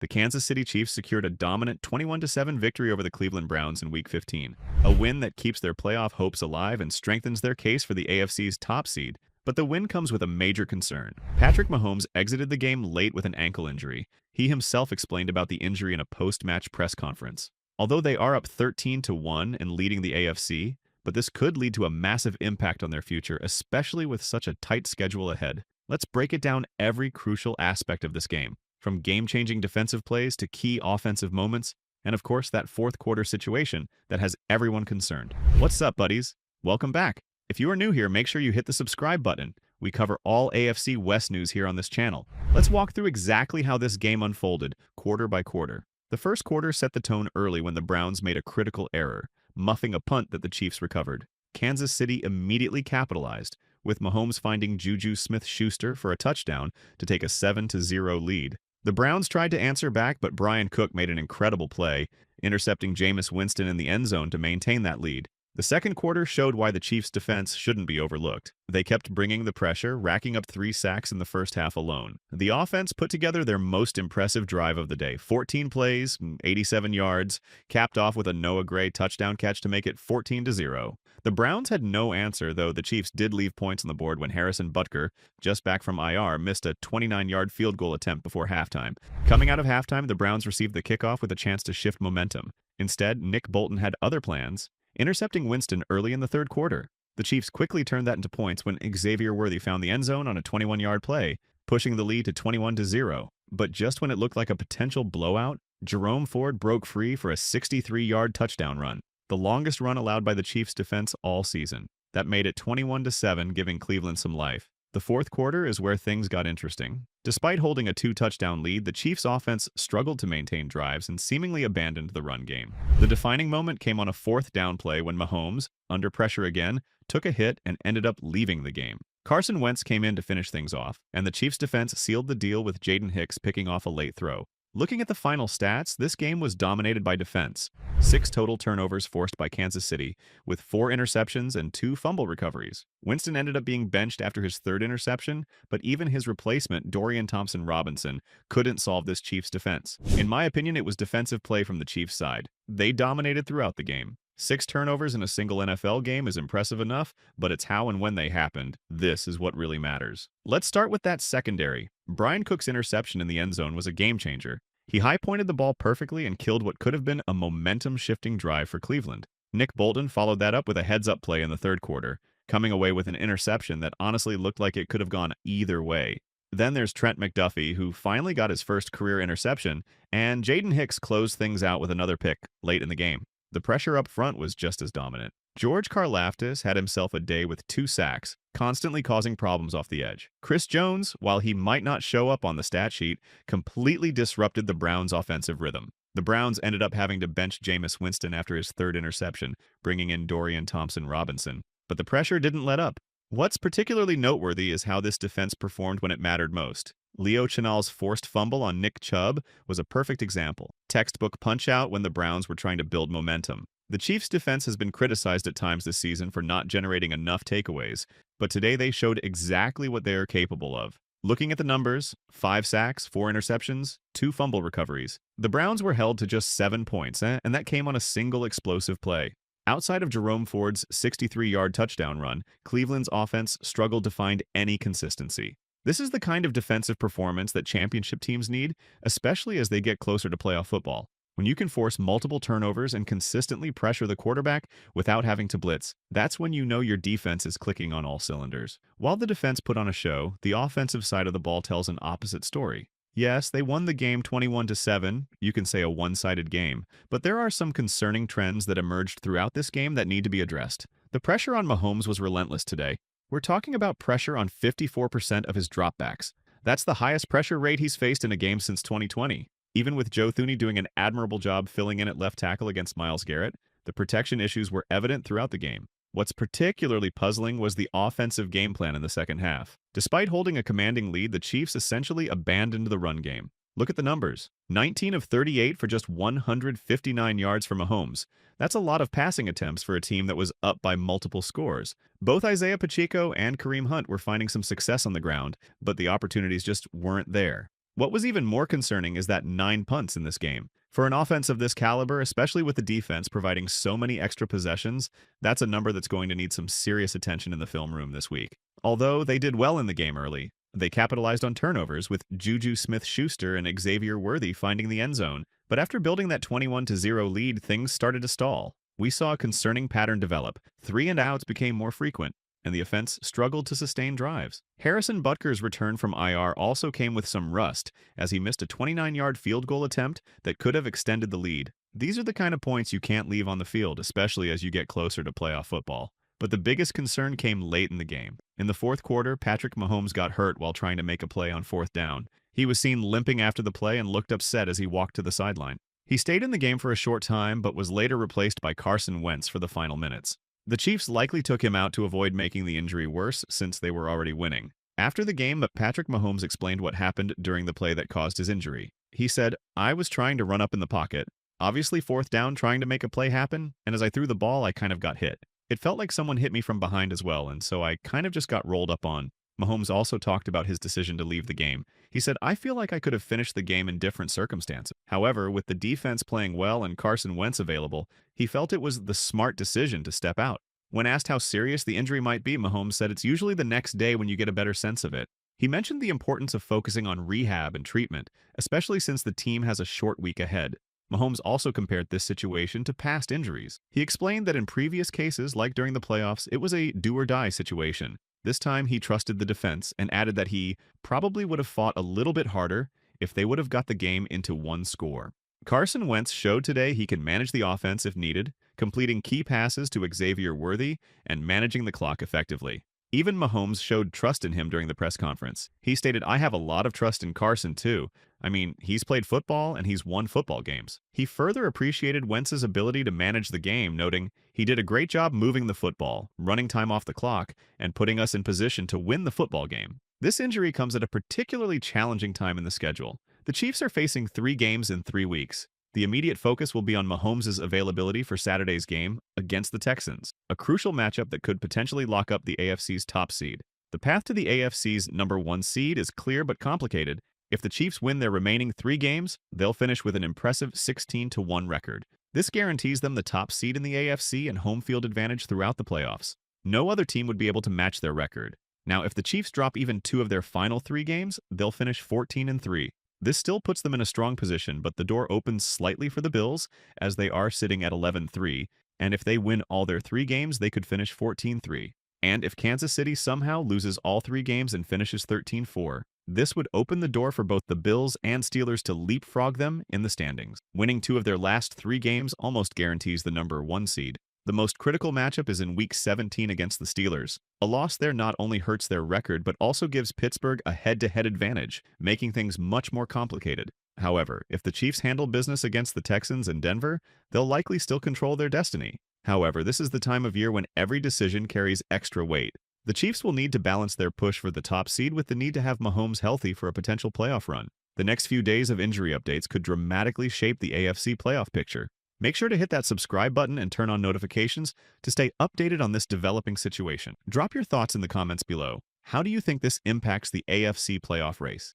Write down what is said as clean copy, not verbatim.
the Kansas City Chiefs secured a dominant 21-7 victory over the Cleveland Browns in Week 15, a win that keeps their playoff hopes alive and strengthens their case for the AFC's top seed. But the win comes with a major concern. Patrick Mahomes exited the game late with an ankle injury. He himself explained about the injury in a post-match press conference. Although they are up 13-1 and leading the AFC, but this could lead to a massive impact on their future, especially with such a tight schedule ahead. Let's break it down every crucial aspect of this game, from game-changing defensive plays to key offensive moments, and of course that fourth quarter situation that has everyone concerned. What's up, buddies? Welcome back. If you are new here, make sure you hit the subscribe button. We cover all AFC West news here on this channel. Let's walk through exactly how this game unfolded, quarter by quarter. The first quarter set the tone early when the Browns made a critical error, muffing a punt that the Chiefs recovered. Kansas City immediately capitalized, with Mahomes finding JuJu Smith-Schuster for a touchdown to take a 7-0 lead. The Browns tried to answer back, but Bryan Cook made an incredible play, intercepting Jameis Winston in the end zone to maintain that lead. The second quarter showed why the Chiefs' defense shouldn't be overlooked. They kept bringing the pressure, racking up 3 sacks in the first half alone. The offense put together their most impressive drive of the day, 14 plays, 87 yards, capped off with a Noah Gray touchdown catch to make it 14-0. The Browns had no answer, though the Chiefs did leave points on the board when Harrison Butker, just back from IR, missed a 29-yard field goal attempt before halftime. Coming out of halftime, the Browns received the kickoff with a chance to shift momentum. Instead, Nik Bolton had other plans, intercepting Winston early in the third quarter. The Chiefs quickly turned that into points when Xavier Worthy found the end zone on a 21-yard play, pushing the lead to 21-0. But just when it looked like a potential blowout, Jerome Ford broke free for a 63-yard touchdown run, the longest run allowed by the Chiefs' defense all season. That made it 21-7, giving Cleveland some life. The fourth quarter is where things got interesting. Despite holding a 2-touchdown lead, the Chiefs' offense struggled to maintain drives and seemingly abandoned the run game. The defining moment came on a 4th down play when Mahomes, under pressure again, took a hit and ended up leaving the game. Carson Wentz came in to finish things off, and the Chiefs' defense sealed the deal with Jaden Hicks picking off a late throw. Looking at the final stats, this game was dominated by defense. 6 total turnovers forced by Kansas City, with 4 interceptions and 2 fumble recoveries. Winston ended up being benched after his 3rd interception, but even his replacement, Dorian Thompson-Robinson, couldn't solve this Chiefs defense. In my opinion, it was defensive play from the Chiefs side. They dominated throughout the game. 6 turnovers in a single NFL game is impressive enough, but it's how and when they happened. This is what really matters. Let's start with that secondary. Bryan Cook's interception in the end zone was a game changer. He high-pointed the ball perfectly and killed what could have been a momentum-shifting drive for Cleveland. Nik Bolton followed that up with a heads-up play in the third quarter, coming away with an interception that honestly looked like it could have gone either way. Then there's Trent McDuffie, who finally got his first career interception, and Jaden Hicks closed things out with another pick late in the game. The pressure up front was just as dominant. George Karlaftis had himself a day with 2 sacks, constantly causing problems off the edge. Chris Jones, while he might not show up on the stat sheet, completely disrupted the Browns' offensive rhythm. The Browns ended up having to bench Jameis Winston after his 3rd interception, bringing in Dorian Thompson-Robinson. But the pressure didn't let up. What's particularly noteworthy is how this defense performed when it mattered most. Leo Chenal's forced fumble on Nick Chubb was a perfect example. Textbook punch-out when the Browns were trying to build momentum. The Chiefs' defense has been criticized at times this season for not generating enough takeaways, but today they showed exactly what they are capable of. Looking at the numbers, 5 sacks, 4 interceptions, 2 fumble recoveries. The Browns were held to just 7 points, and that came on a single explosive play. Outside of Jerome Ford's 63-yard touchdown run, Cleveland's offense struggled to find any consistency. This is the kind of defensive performance that championship teams need, especially as they get closer to playoff football. When you can force multiple turnovers and consistently pressure the quarterback without having to blitz, that's when you know your defense is clicking on all cylinders. While the defense put on a show, the offensive side of the ball tells an opposite story. Yes, they won the game 21-7, you can say a one-sided game, but there are some concerning trends that emerged throughout this game that need to be addressed. The pressure on Mahomes was relentless today. We're talking about pressure on 54% of his dropbacks. That's the highest pressure rate he's faced in a game since 2020. Even with Joe Thuney doing an admirable job filling in at left tackle against Myles Garrett, the protection issues were evident throughout the game. What's particularly puzzling was the offensive game plan in the second half. Despite holding a commanding lead, the Chiefs essentially abandoned the run game. Look at the numbers. 19 of 38 for just 159 yards for Mahomes. That's a lot of passing attempts for a team that was up by multiple scores. Both Isaiah Pacheco and Kareem Hunt were finding some success on the ground, but the opportunities just weren't there. What was even more concerning is that 9 punts in this game. For an offense of this caliber, especially with the defense providing so many extra possessions, that's a number that's going to need some serious attention in the film room this week. Although they did well in the game early, they capitalized on turnovers with JuJu Smith-Schuster and Xavier Worthy finding the end zone. But after building that 21-0 lead, things started to stall. We saw a concerning pattern develop. 3-and-outs became more frequent, and the offense struggled to sustain drives. Harrison Butker's return from IR also came with some rust, as he missed a 29-yard field goal attempt that could have extended the lead. These are the kind of points you can't leave on the field, especially as you get closer to playoff football. But the biggest concern came late in the game. In the fourth quarter, Patrick Mahomes got hurt while trying to make a play on 4th down. He was seen limping after the play and looked upset as he walked to the sideline. He stayed in the game for a short time, but was later replaced by Carson Wentz for the final minutes. The Chiefs likely took him out to avoid making the injury worse since they were already winning. After the game, Patrick Mahomes explained what happened during the play that caused his injury. He said, "I was trying to run up in the pocket, obviously 4th down trying to make a play happen, and as I threw the ball, I kind of got hit. It felt like someone hit me from behind as well, and so I kind of just got rolled up on." Mahomes also talked about his decision to leave the game. He said, "I feel like I could have finished the game in different circumstances. However, with the defense playing well and Carson Wentz available, he felt it was the smart decision to step out." When asked how serious the injury might be, Mahomes said it's usually the next day when you get a better sense of it. He mentioned the importance of focusing on rehab and treatment, especially since the team has a short week ahead. Mahomes also compared this situation to past injuries. He explained that in previous cases, like during the playoffs, it was a do-or-die situation. This time, he trusted the defense and added that he probably would have fought a little bit harder if they would have got the game into one score. Carson Wentz showed today he can manage the offense if needed, completing key passes to Xavier Worthy and managing the clock effectively. Even Mahomes showed trust in him during the press conference. He stated, "I have a lot of trust in Carson, too. I mean, he's played football and he's won football games." He further appreciated Wentz's ability to manage the game, noting, "He did a great job moving the football, running time off the clock, and putting us in position to win the football game." This injury comes at a particularly challenging time in the schedule. The Chiefs are facing 3 games in 3 weeks. The immediate focus will be on Mahomes' availability for Saturday's game against the Texans, a crucial matchup that could potentially lock up the AFC's top seed. The path to the AFC's number 1 seed is clear but complicated. If the Chiefs win their remaining 3 games, they'll finish with an impressive 16-1 record. This guarantees them the top seed in the AFC and home field advantage throughout the playoffs. No other team would be able to match their record. Now, if the Chiefs drop even 2 of their final 3 games, they'll finish 14-3. This still puts them in a strong position, but the door opens slightly for the Bills, as they are sitting at 11-3, and if they win all their 3 games, they could finish 14-3. And if Kansas City somehow loses all 3 games and finishes 13-4, this would open the door for both the Bills and Steelers to leapfrog them in the standings. Winning 2 of their last 3 games almost guarantees the number 1 seed. The most critical matchup is in Week 17 against the Steelers. A loss there not only hurts their record, but also gives Pittsburgh a head-to-head advantage, making things much more complicated. However, if the Chiefs handle business against the Texans and Denver, they'll likely still control their destiny. However, this is the time of year when every decision carries extra weight. The Chiefs will need to balance their push for the top seed with the need to have Mahomes healthy for a potential playoff run. The next few days of injury updates could dramatically shape the AFC playoff picture. Make sure to hit that subscribe button and turn on notifications to stay updated on this developing situation. Drop your thoughts in the comments below. How do you think this impacts the AFC playoff race?